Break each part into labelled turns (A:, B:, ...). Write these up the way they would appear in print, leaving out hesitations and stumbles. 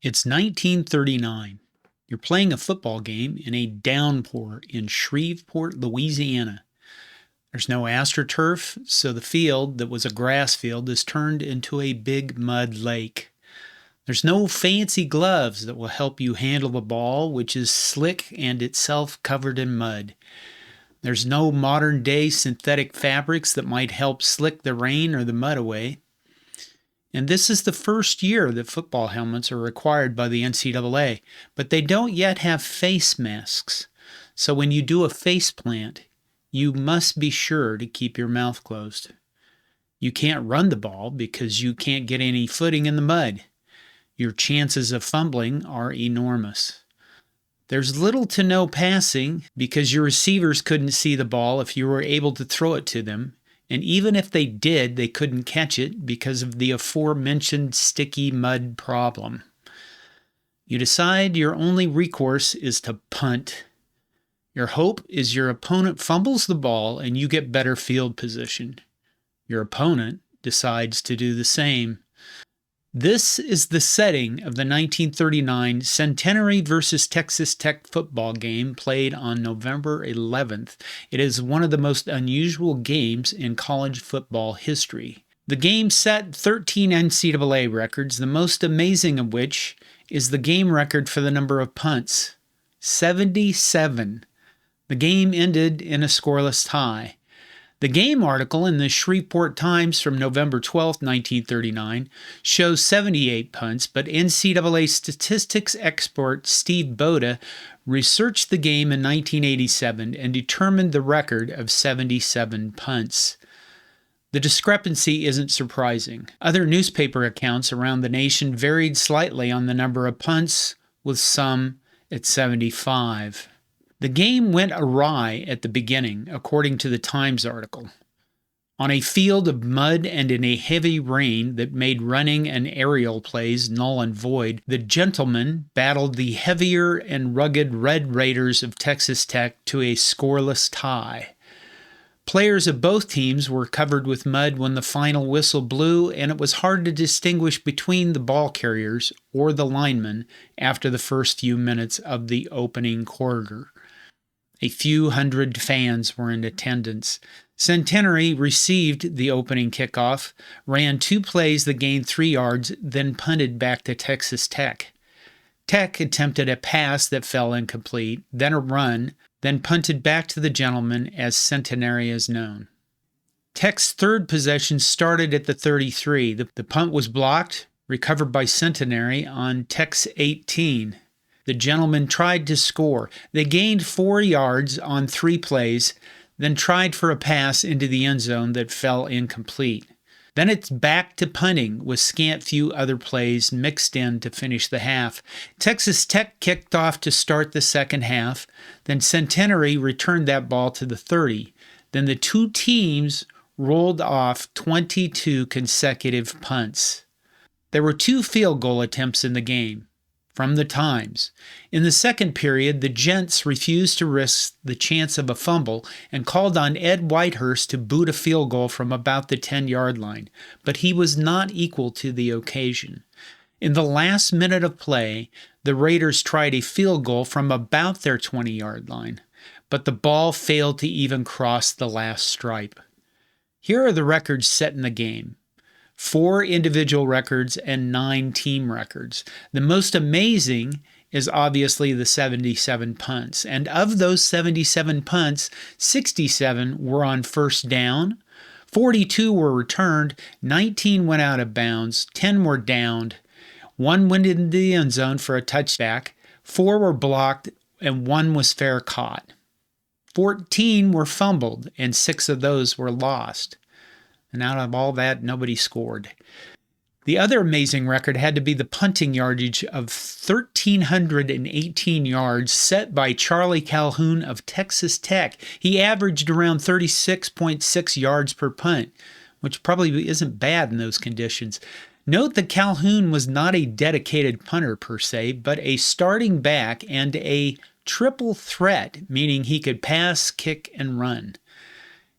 A: It's 1939. You're playing a football game in a downpour in Shreveport, Louisiana. There's no AstroTurf, so the field that was a grass field is turned into a big mud lake. There's no fancy gloves that will help you handle the ball, which is slick and itself covered in mud. There's no modern-day synthetic fabrics that might help slick the rain or the mud away. And this is the first year that football helmets are required by the NCAA, but they don't yet have face masks. So when you do a face plant, you must be sure to keep your mouth closed. You can't run the ball because you can't get any footing in the mud. Your chances of fumbling are enormous. There's little to no passing because your receivers couldn't see the ball if you were able to throw it to them. And even if they did, they couldn't catch it because of the aforementioned sticky mud problem. You decide your only recourse is to punt. Your hope is your opponent fumbles the ball and you get better field position. Your opponent decides to do the same. This is the setting of the 1939 Centenary versus Texas Tech football game played on November 11th. It is one of the most unusual games in college football history. The game set 13 NCAA records, the most amazing of which is the game record for the number of punts, 77. The game ended in a scoreless tie. The game article in the Shreveport Times from November 12, 1939, shows 78 punts, but NCAA statistics expert Steve Boda researched the game in 1987 and determined the record of 77 punts. The discrepancy isn't surprising. Other newspaper accounts around the nation varied slightly on the number of punts, with some at 75. The game went awry at the beginning, according to the Times article. On a field of mud and in a heavy rain that made running and aerial plays null and void, the gentlemen battled the heavier and rugged Red Raiders of Texas Tech to a scoreless tie. Players of both teams were covered with mud when the final whistle blew, and it was hard to distinguish between the ball carriers or the linemen after the first few minutes of the opening quarter. A few hundred fans were in attendance. Centenary received the opening kickoff, ran 2 plays that gained 3 yards, then punted back to Texas Tech. Tech attempted a pass that fell incomplete, then a run, then punted back to the gentleman, as Centenary is known. Tech's third possession started at the 33. The punt was blocked, recovered by Centenary on Tech's 18. The gentlemen tried to score. They gained 4 yards on 3 plays, then tried for a pass into the end zone that fell incomplete. Then it's back to punting with scant few other plays mixed in to finish the half. Texas Tech kicked off to start the second half. Then Centenary returned that ball to the 30. Then the two teams rolled off 22 consecutive punts. There were 2 field goal attempts in the game. From the Times. In the second period, the Gents refused to risk the chance of a fumble and called on Ed Whitehurst to boot a field goal from about the 10-yard line, but he was not equal to the occasion. In the last minute of play, the Raiders tried a field goal from about their 20-yard line, but the ball failed to even cross the last stripe. Here are the records set in the game. 4 individual records and 9 team records. The most amazing is obviously the 77 punts. And of those 77 punts, 67 were on first down, 42 were returned, 19 went out of bounds, 10 were downed, 1 went into the end zone for a touchback, 4 were blocked, and 1 was fair caught. 14 were fumbled, and 6 of those were lost. And out of all that, nobody scored. The other amazing record had to be the punting yardage of 1,318 yards set by Charlie Calhoun of Texas Tech. He averaged around 36.6 yards per punt, which probably isn't bad in those conditions. Note that Calhoun was not a dedicated punter per se, but a starting back and a triple threat, meaning he could pass, kick, and run.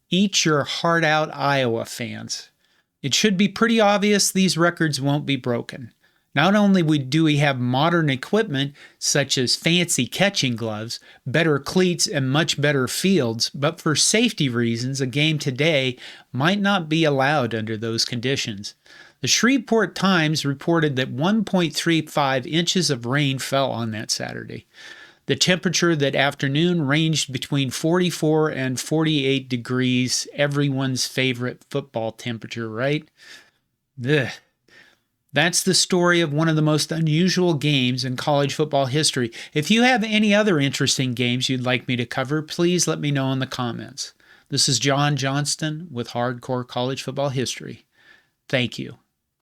A: Eat your heart out, Iowa fans. It should be pretty obvious these records won't be broken. Not only do we have modern equipment such as fancy catching gloves, better cleats, and much better fields, but for safety reasons, a game today might not be allowed under those conditions. The Shreveport Times reported that 1.35 inches of rain fell on that Saturday. The temperature that afternoon ranged between 44 and 48 degrees, everyone's favorite football temperature, right? Ugh. That's the story of one of the most unusual games in college football history. If you have any other interesting games you'd like me to cover, please let me know in the comments. This is John Johnston with Hardcore College Football History. Thank you.